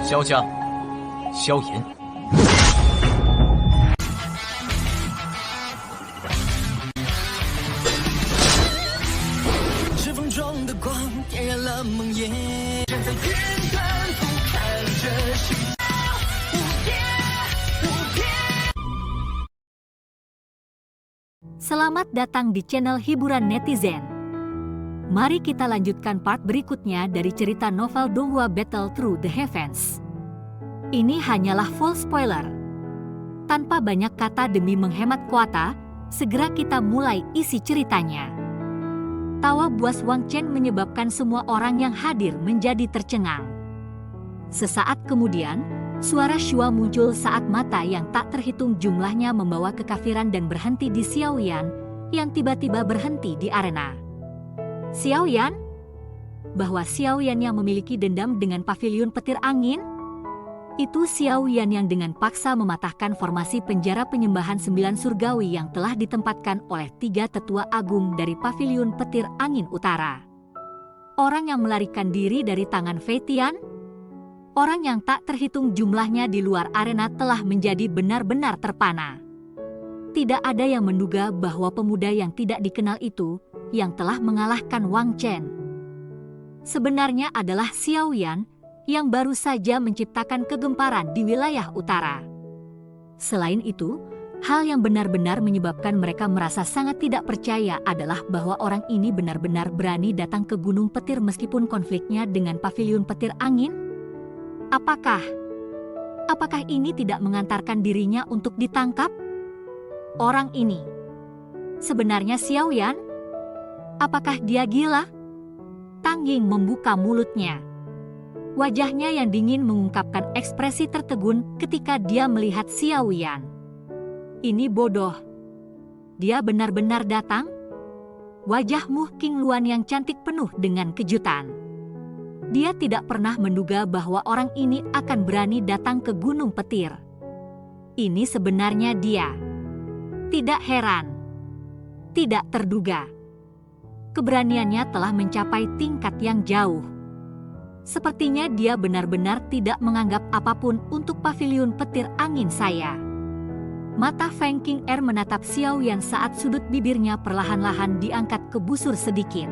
萧家、萧炎。指缝中的光点燃了梦魇，站在天端俯瞰着世界无边无边。 Selamat datang di channel hiburan netizen. Mari kita lanjutkan part berikutnya dari cerita novel Donghua Battle Through the Heavens. Ini hanyalah full spoiler. Tanpa banyak kata demi menghemat kuota, segera kita mulai isi ceritanya. Tawa buas Wang Chen menyebabkan semua orang yang hadir menjadi tercengang. Sesaat kemudian, suara Shua muncul saat mata yang tak terhitung jumlahnya membawa kekafiran dan berhenti di Xiaoyan, yang tiba-tiba berhenti di arena. Xiaoyan? Bahwa Xiaoyan yang memiliki dendam dengan pavilion petir angin? Itu Xiaoyan yang dengan paksa mematahkan formasi penjara penyembahan 9 surgawi yang telah ditempatkan oleh 3 tetua agung dari pavilion petir angin utara. Orang yang melarikan diri dari tangan Fei Tian? Orang yang tak terhitung jumlahnya di luar arena telah menjadi benar-benar terpana. Tidak ada yang menduga bahwa pemuda yang tidak dikenal itu yang telah mengalahkan Wang Chen sebenarnya adalah Xiaoyan yang baru saja menciptakan kegemparan di wilayah utara. Selain itu, hal yang benar-benar menyebabkan mereka merasa sangat tidak percaya adalah bahwa orang ini benar-benar berani datang ke Gunung Petir meskipun konfliknya dengan pavilion petir angin. Apakah ini tidak mengantarkan dirinya untuk ditangkap? Orang ini sebenarnya Xiaoyan? Apakah dia gila? Tang Ying membuka mulutnya. Wajahnya yang dingin mengungkapkan ekspresi tertegun ketika dia melihat Xiaoyan. Ini bodoh. Dia benar-benar datang? Wajah Mu Qingluan yang cantik penuh dengan kejutan. Dia tidak pernah menduga bahwa orang ini akan berani datang ke Gunung Petir. Ini sebenarnya dia. Tidak heran. Tidak terduga. Keberaniannya telah mencapai tingkat yang jauh. Sepertinya dia benar-benar tidak menganggap apapun untuk pavilion petir angin saya. Mata Feng Qing'er menatap Xiaoyan saat sudut bibirnya perlahan-lahan diangkat ke busur sedikit.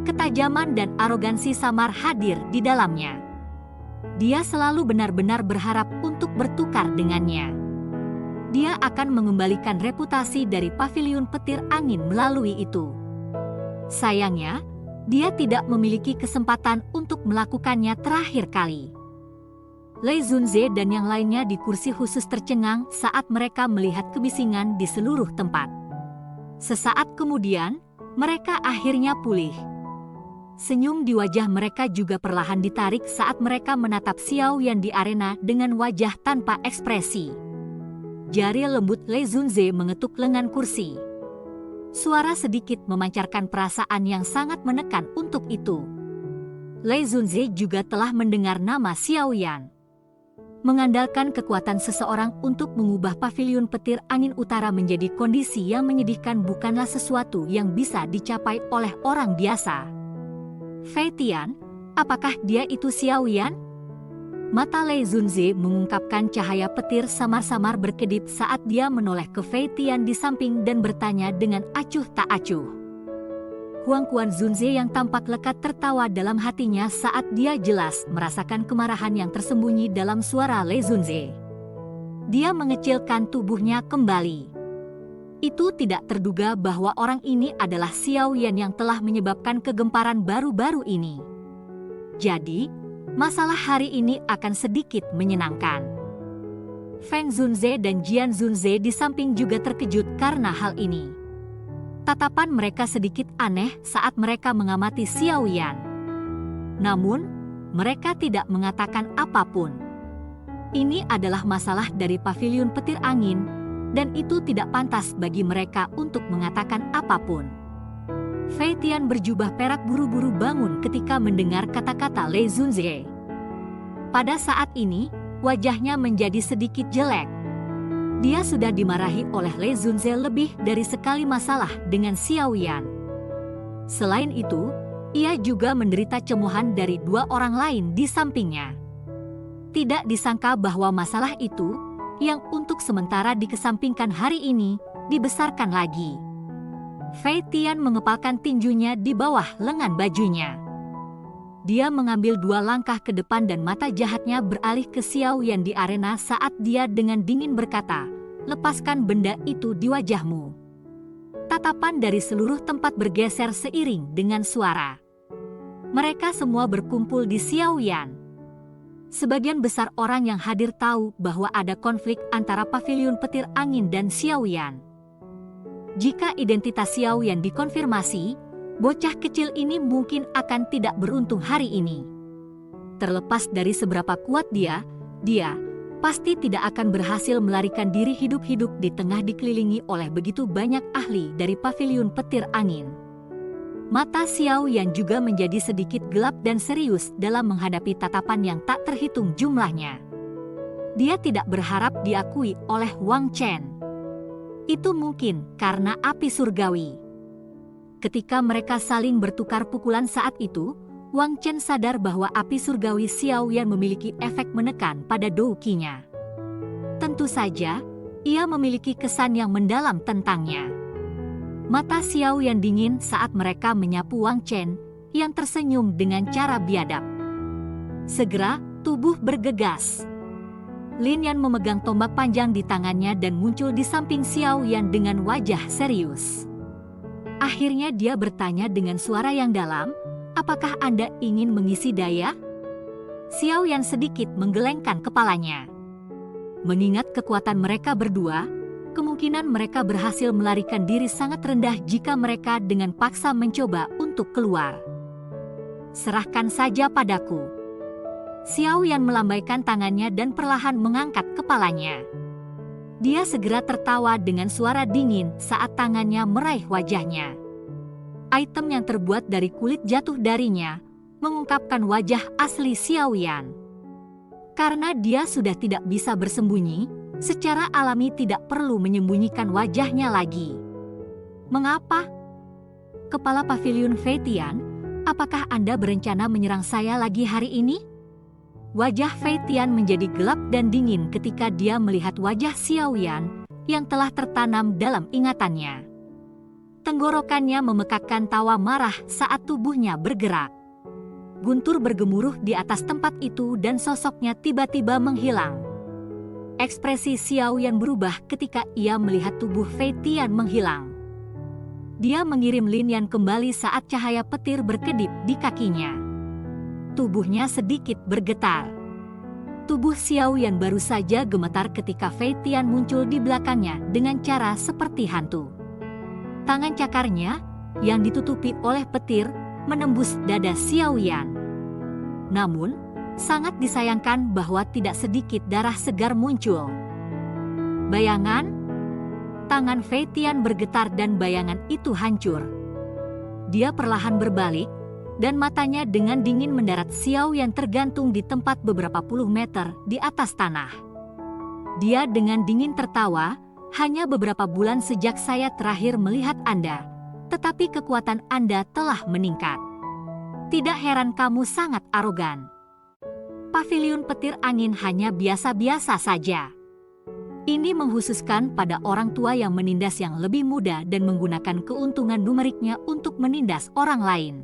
Ketajaman dan arogansi samar hadir di dalamnya. Dia selalu benar-benar berharap untuk bertukar dengannya. Dia akan mengembalikan reputasi dari pavilion petir angin melalui itu. Sayangnya, dia tidak memiliki kesempatan untuk melakukannya terakhir kali. Lei Zunze dan yang lainnya di kursi khusus tercengang saat mereka melihat kebisingan di seluruh tempat. Sesaat kemudian, mereka akhirnya pulih. Senyum di wajah mereka juga perlahan ditarik saat mereka menatap Xiaoyan di arena dengan wajah tanpa ekspresi. Jari lembut Lei Zunze mengetuk lengan kursi. Suara sedikit memancarkan perasaan yang sangat menekan untuk itu. Lei Zunze juga telah mendengar nama Xiaoyan. Mengandalkan kekuatan seseorang untuk mengubah pavilion petir angin utara menjadi kondisi yang menyedihkan bukanlah sesuatu yang bisa dicapai oleh orang biasa. Fei Tian, apakah dia itu Xiaoyan? Mata Lei Zunze mengungkapkan cahaya petir samar-samar berkedip saat dia menoleh ke Fei Tian di samping dan bertanya dengan acuh tak acuh. Huang Quan Zunze yang tampak lekat tertawa dalam hatinya saat dia jelas merasakan kemarahan yang tersembunyi dalam suara Lei Zunze. Dia mengecilkan tubuhnya kembali. Itu tidak terduga bahwa orang ini adalah Xiaoyan yang telah menyebabkan kegemparan baru-baru ini. Jadi, masalah hari ini akan sedikit menyenangkan. Feng Zunze dan Jian Zunze di samping juga terkejut karena hal ini. Tatapan mereka sedikit aneh saat mereka mengamati Xiaoyan. Namun, mereka tidak mengatakan apapun. Ini adalah masalah dari pavilion petir angin, dan itu tidak pantas bagi mereka untuk mengatakan apapun. Fei Tian berjubah perak buru-buru bangun ketika mendengar kata-kata Lei Zunze. Pada saat ini, wajahnya menjadi sedikit jelek. Dia sudah dimarahi oleh Lei Zunze lebih dari sekali masalah dengan Xiaoyan. Selain itu, ia juga menderita cemoohan dari 2 orang lain di sampingnya. Tidak disangka bahwa masalah itu, yang untuk sementara dikesampingkan hari ini, dibesarkan lagi. Fei Tian mengepalkan tinjunya di bawah lengan bajunya. Dia mengambil 2 langkah ke depan dan mata jahatnya beralih ke Xiao Yan di arena saat dia dengan dingin berkata, "Lepaskan benda itu di wajahmu." Tatapan dari seluruh tempat bergeser seiring dengan suara. Mereka semua berkumpul di Xiao Yan. Sebagian besar orang yang hadir tahu bahwa ada konflik antara paviliun petir angin dan Xiao Yan. Jika identitas Xiao Yan dikonfirmasi, bocah kecil ini mungkin akan tidak beruntung hari ini. Terlepas dari seberapa kuat dia pasti tidak akan berhasil melarikan diri hidup-hidup di tengah dikelilingi oleh begitu banyak ahli dari paviliun petir angin. Mata Xiao Yan juga menjadi sedikit gelap dan serius dalam menghadapi tatapan yang tak terhitung jumlahnya. Dia tidak berharap diakui oleh Wang Chen. Itu mungkin karena api surgawi. Ketika mereka saling bertukar pukulan saat itu, Wang Chen sadar bahwa api surgawi Xiao Yan memiliki efek menekan pada douqinya. Tentu saja, ia memiliki kesan yang mendalam tentangnya. Mata Xiao Yan dingin saat mereka menyapu Wang Chen, yang tersenyum dengan cara biadab. Segera, tubuh bergegas. Lin Yan memegang tombak panjang di tangannya dan muncul di samping Xiao Yan dengan wajah serius. Akhirnya dia bertanya dengan suara yang dalam, "Apakah Anda ingin mengisi daya?" Xiao Yan sedikit menggelengkan kepalanya. Mengingat kekuatan mereka berdua, kemungkinan mereka berhasil melarikan diri sangat rendah jika mereka dengan paksa mencoba untuk keluar. "Serahkan saja padaku." Xiao Yan melambaikan tangannya dan perlahan mengangkat kepalanya. Dia segera tertawa dengan suara dingin saat tangannya meraih wajahnya. Item yang terbuat dari kulit jatuh darinya, mengungkapkan wajah asli Xiao Yan. Karena dia sudah tidak bisa bersembunyi, secara alami tidak perlu menyembunyikan wajahnya lagi. "Mengapa?" "Kepala Paviliun Fei Tian, apakah Anda berencana menyerang saya lagi hari ini?" Wajah Fei Tian menjadi gelap dan dingin ketika dia melihat wajah Xiao Yan yang telah tertanam dalam ingatannya. Tenggorokannya memekakkan tawa marah saat tubuhnya bergerak. Guntur bergemuruh di atas tempat itu dan sosoknya tiba-tiba menghilang. Ekspresi Xiao Yan berubah ketika ia melihat tubuh Fei Tian menghilang. Dia mengirim Lin Yan kembali saat cahaya petir berkedip di kakinya. Tubuhnya sedikit bergetar. Tubuh Xiao Yan baru saja gemetar ketika Fei Tian muncul di belakangnya dengan cara seperti hantu. Tangan cakarnya, yang ditutupi oleh petir, menembus dada Xiao Yan. Namun, sangat disayangkan bahwa tidak sedikit darah segar muncul. Bayangan? Tangan Fei Tian bergetar dan bayangan itu hancur. Dia perlahan berbalik, dan matanya dengan dingin mendarat Xiao Yan tergantung di tempat beberapa puluh meter di atas tanah. Dia dengan dingin tertawa, "Hanya beberapa bulan sejak saya terakhir melihat Anda, tetapi kekuatan Anda telah meningkat. Tidak heran kamu sangat arogan. Paviliun petir angin hanya biasa-biasa saja." Ini menghususkan pada orang tua yang menindas yang lebih muda dan menggunakan keuntungan numeriknya untuk menindas orang lain.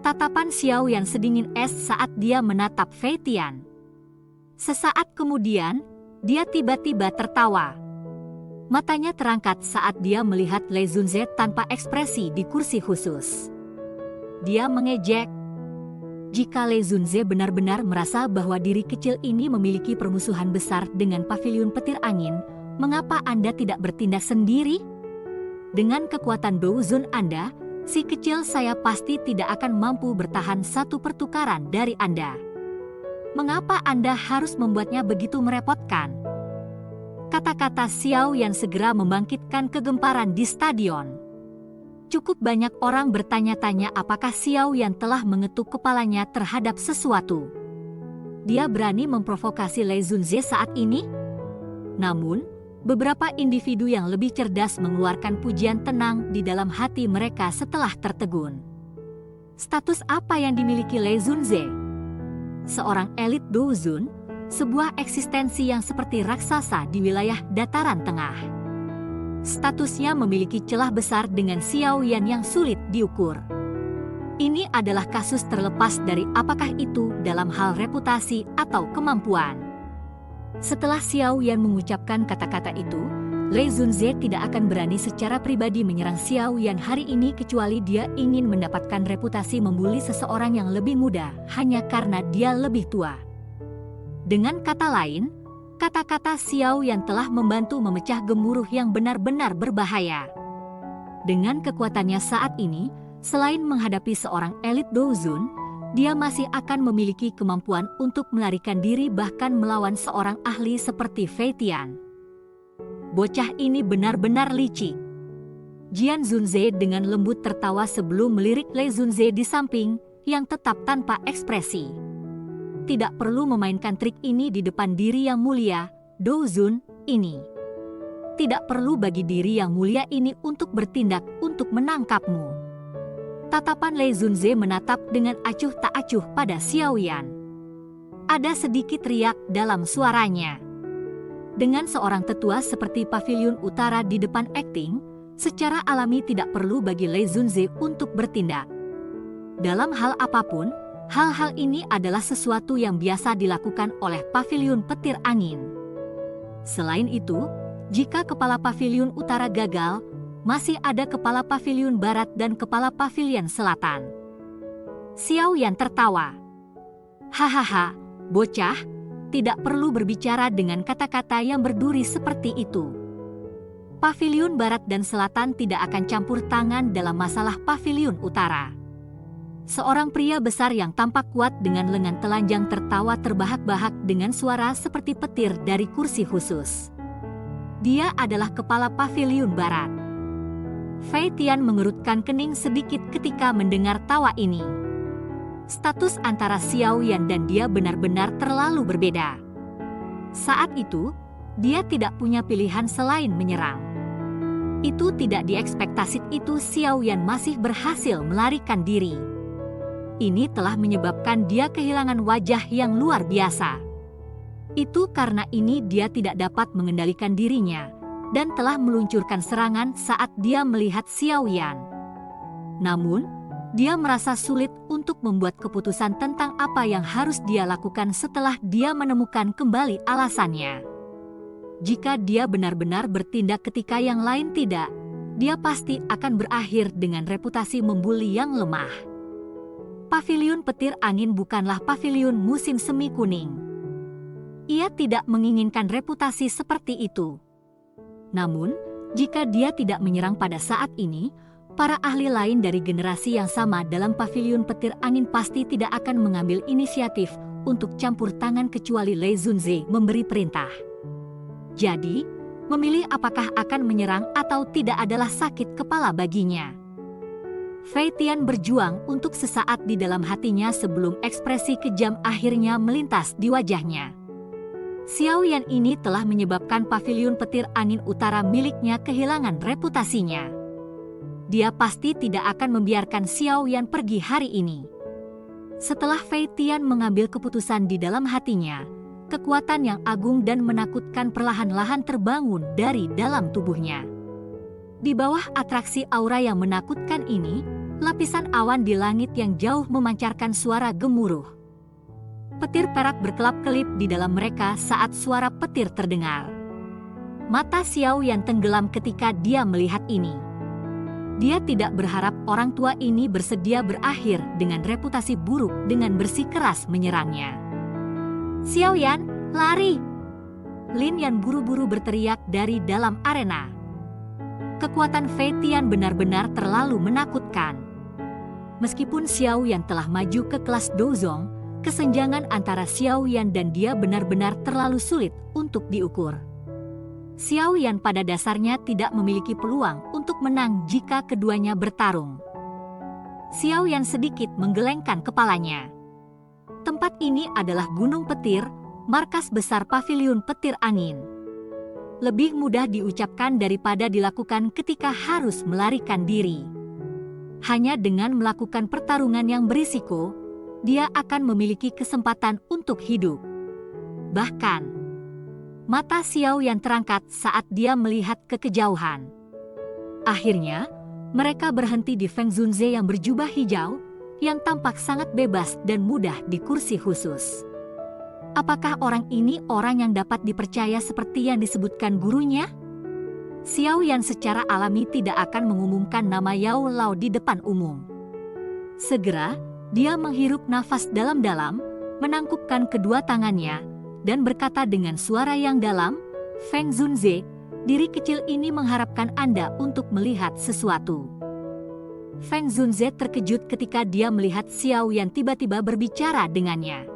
Tatapan Xiao Yan sedingin es saat dia menatap Fei Tian. Sesaat kemudian, dia tiba-tiba tertawa. Matanya terangkat saat dia melihat Lei Zunze tanpa ekspresi di kursi khusus. Dia mengejek. Jika Lei Zunze benar-benar merasa bahwa diri kecil ini memiliki permusuhan besar dengan paviliun petir angin, mengapa Anda tidak bertindak sendiri? Dengan kekuatan Douzun Anda, si kecil saya pasti tidak akan mampu bertahan satu pertukaran dari Anda. Mengapa Anda harus membuatnya begitu merepotkan? Kata-kata Xiao Yan segera membangkitkan kegemparan di stadion. Cukup banyak orang bertanya-tanya apakah Xiao Yan telah mengetuk kepalanya terhadap sesuatu. Dia berani memprovokasi Lei Zunze saat ini? Namun, beberapa individu yang lebih cerdas mengeluarkan pujian tenang di dalam hati mereka setelah tertegun. Status apa yang dimiliki Lei Zunze? Seorang elit Douzun, sebuah eksistensi yang seperti raksasa di wilayah dataran tengah. Statusnya memiliki celah besar dengan Xiao Yan yang sulit diukur. Ini adalah kasus terlepas dari apakah itu dalam hal reputasi atau kemampuan. Setelah Xiao Yan mengucapkan kata-kata itu, Lei Zunze tidak akan berani secara pribadi menyerang Xiao Yan hari ini kecuali dia ingin mendapatkan reputasi membuli seseorang yang lebih muda hanya karena dia lebih tua. Dengan kata lain, kata-kata Xiao Yan telah membantu memecah gemuruh yang benar-benar berbahaya. Dengan kekuatannya saat ini, selain menghadapi seorang elit Douzun, dia masih akan memiliki kemampuan untuk melarikan diri bahkan melawan seorang ahli seperti Fei Tian. Bocah ini benar-benar licik. Jian Zunze dengan lembut tertawa sebelum melirik Lei Zunze di samping, yang tetap tanpa ekspresi. Tidak perlu memainkan trik ini di depan diri yang mulia, Douzun, ini. Tidak perlu bagi diri yang mulia ini untuk bertindak untuk menangkapmu. Tatapan Lei Zunze menatap dengan acuh tak acuh pada Xiao Yan. Ada sedikit riak dalam suaranya. Dengan seorang tetua seperti Paviliun Utara di depan akting, secara alami tidak perlu bagi Lei Zunze untuk bertindak. Dalam hal apapun, hal-hal ini adalah sesuatu yang biasa dilakukan oleh Paviliun Petir Angin. Selain itu, jika kepala Paviliun Utara gagal, masih ada kepala Paviliun Barat dan kepala Paviliun Selatan. Xiao Yan tertawa. Hahaha, bocah. Tidak perlu berbicara dengan kata-kata yang berduri seperti itu. Paviliun Barat dan Selatan tidak akan campur tangan dalam masalah Paviliun Utara. Seorang pria besar yang tampak kuat dengan lengan telanjang tertawa terbahak-bahak dengan suara seperti petir dari kursi khusus. Dia adalah kepala Paviliun Barat. Fei Tian mengerutkan kening sedikit ketika mendengar tawa ini. Status antara Xiao Yan dan dia benar-benar terlalu berbeda. Saat itu, dia tidak punya pilihan selain menyerang. Itu tidak diekspektasi itu Xiao Yan masih berhasil melarikan diri. Ini telah menyebabkan dia kehilangan wajah yang luar biasa. Itu karena ini dia tidak dapat mengendalikan dirinya dan telah meluncurkan serangan saat dia melihat Xiao Yan. Namun, dia merasa sulit untuk membuat keputusan tentang apa yang harus dia lakukan setelah dia menemukan kembali alasannya. Jika dia benar-benar bertindak ketika yang lain tidak, dia pasti akan berakhir dengan reputasi membuli yang lemah. Paviliun Petir Angin bukanlah paviliun musim semi kuning. Ia tidak menginginkan reputasi seperti itu. Namun, jika dia tidak menyerang pada saat ini, para ahli lain dari generasi yang sama dalam Paviliun Petir Angin pasti tidak akan mengambil inisiatif untuk campur tangan kecuali Lei Zunze memberi perintah. Jadi, memilih apakah akan menyerang atau tidak adalah sakit kepala baginya. Fei Tian berjuang untuk sesaat di dalam hatinya sebelum ekspresi kejam akhirnya melintas di wajahnya. Xiao Yan ini telah menyebabkan Paviliun Petir Angin Utara miliknya kehilangan reputasinya. Dia pasti tidak akan membiarkan Xiao Yan pergi hari ini. Setelah Fei Tian mengambil keputusan di dalam hatinya, kekuatan yang agung dan menakutkan perlahan-lahan terbangun dari dalam tubuhnya. Di bawah atraksi aura yang menakutkan ini, lapisan awan di langit yang jauh memancarkan suara gemuruh. Petir perak berkelap-kelip di dalam mereka saat suara petir terdengar. Mata Xiao Yan tenggelam ketika dia melihat ini. Dia tidak berharap orang tua ini bersedia berakhir dengan reputasi buruk dengan bersikeras menyerangnya. Xiao Yan, lari! Lin Yan buru-buru berteriak dari dalam arena. Kekuatan Fei Tian benar-benar terlalu menakutkan. Meskipun Xiao Yan telah maju ke kelas Douzong, kesenjangan antara Xiao Yan dan dia benar-benar terlalu sulit untuk diukur. Xiao Yan pada dasarnya tidak memiliki peluang untuk menang jika keduanya bertarung. Xiao Yan sedikit menggelengkan kepalanya. Tempat ini adalah Gunung Petir, markas besar Paviliun Petir Angin. Lebih mudah diucapkan daripada dilakukan ketika harus melarikan diri. Hanya dengan melakukan pertarungan yang berisiko, dia akan memiliki kesempatan untuk hidup. Bahkan, mata Xiao Yan terangkat saat dia melihat ke kejauhan. Akhirnya, mereka berhenti di Feng Zunze yang berjubah hijau, yang tampak sangat bebas dan mudah di kursi khusus. Apakah orang ini orang yang dapat dipercaya seperti yang disebutkan gurunya? Xiao Yan secara alami tidak akan mengumumkan nama Yao Lao di depan umum. Segera, dia menghirup nafas dalam-dalam, menangkupkan kedua tangannya, dan berkata dengan suara yang dalam, "Feng Zunze, diri kecil ini mengharapkan Anda untuk melihat sesuatu." Feng Zunze terkejut ketika dia melihat Xiao Yan tiba-tiba berbicara dengannya.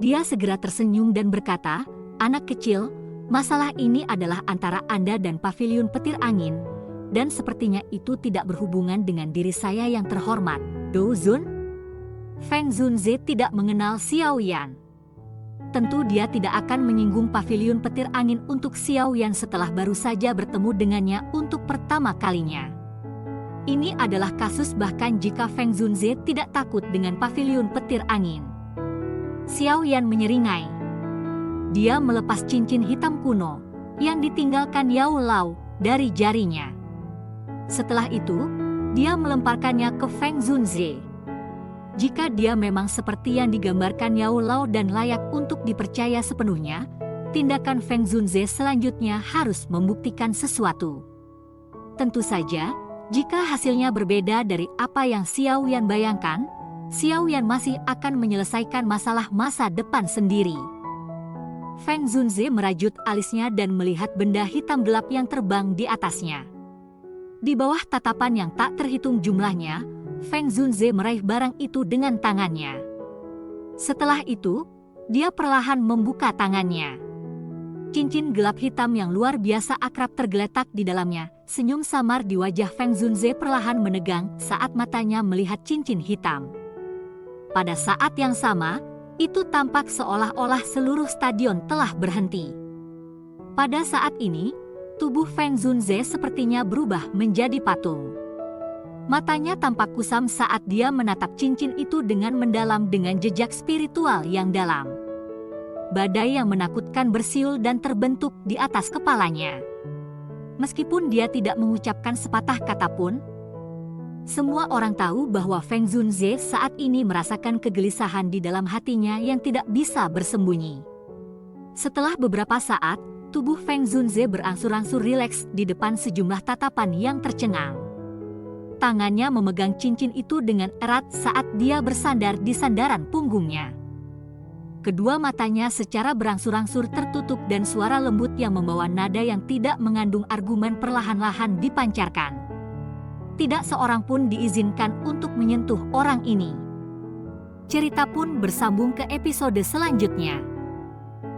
Dia segera tersenyum dan berkata, "Anak kecil, masalah ini adalah antara Anda dan Paviliun Petir Angin, dan sepertinya itu tidak berhubungan dengan diri saya yang terhormat, Do Zun." Feng Zunze tidak mengenal Xiao Yan. Tentu dia tidak akan menyinggung Paviliun Petir Angin untuk Xiao Yan setelah baru saja bertemu dengannya untuk pertama kalinya. Ini adalah kasus bahkan jika Feng Zunze tidak takut dengan Paviliun Petir Angin. Xiao Yan menyeringai. Dia melepas cincin hitam kuno yang ditinggalkan Yao Lao dari jarinya. Setelah itu, dia melemparkannya ke Feng Zunze. Jika dia memang seperti yang digambarkan Yao Lao dan layak untuk dipercaya sepenuhnya, tindakan Feng Zunze selanjutnya harus membuktikan sesuatu. Tentu saja, jika hasilnya berbeda dari apa yang Xiao Yan bayangkan, Xiao Yan masih akan menyelesaikan masalah masa depan sendiri. Feng Zunze merajut alisnya dan melihat benda hitam gelap yang terbang di atasnya. Di bawah tatapan yang tak terhitung jumlahnya, Feng Zunze meraih barang itu dengan tangannya. Setelah itu, dia perlahan membuka tangannya. Cincin gelap hitam yang luar biasa akrab tergeletak di dalamnya. Senyum samar di wajah Feng Zunze perlahan menegang saat matanya melihat cincin hitam. Pada saat yang sama, itu tampak seolah-olah seluruh stadion telah berhenti. Pada saat ini, tubuh Feng Zunze sepertinya berubah menjadi patung. Matanya tampak kusam saat dia menatap cincin itu dengan mendalam dengan jejak spiritual yang dalam. Badai yang menakutkan bersiul dan terbentuk di atas kepalanya. Meskipun dia tidak mengucapkan sepatah kata pun, semua orang tahu bahwa Feng Zunze saat ini merasakan kegelisahan di dalam hatinya yang tidak bisa bersembunyi. Setelah beberapa saat, tubuh Feng Zunze berangsur-angsur rileks di depan sejumlah tatapan yang tercengang. Tangannya memegang cincin itu dengan erat saat dia bersandar di sandaran punggungnya. Kedua matanya secara berangsur-angsur tertutup dan suara lembut yang membawa nada yang tidak mengandung argumen perlahan-lahan dipancarkan. Tidak seorang pun diizinkan untuk menyentuh orang ini. Cerita pun bersambung ke episode selanjutnya.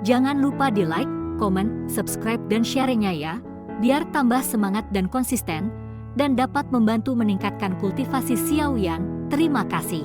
Jangan lupa di like, komen, subscribe dan share-nya ya, biar tambah semangat dan konsisten, dan dapat membantu meningkatkan kultivasi Xiao Yan. Terima kasih.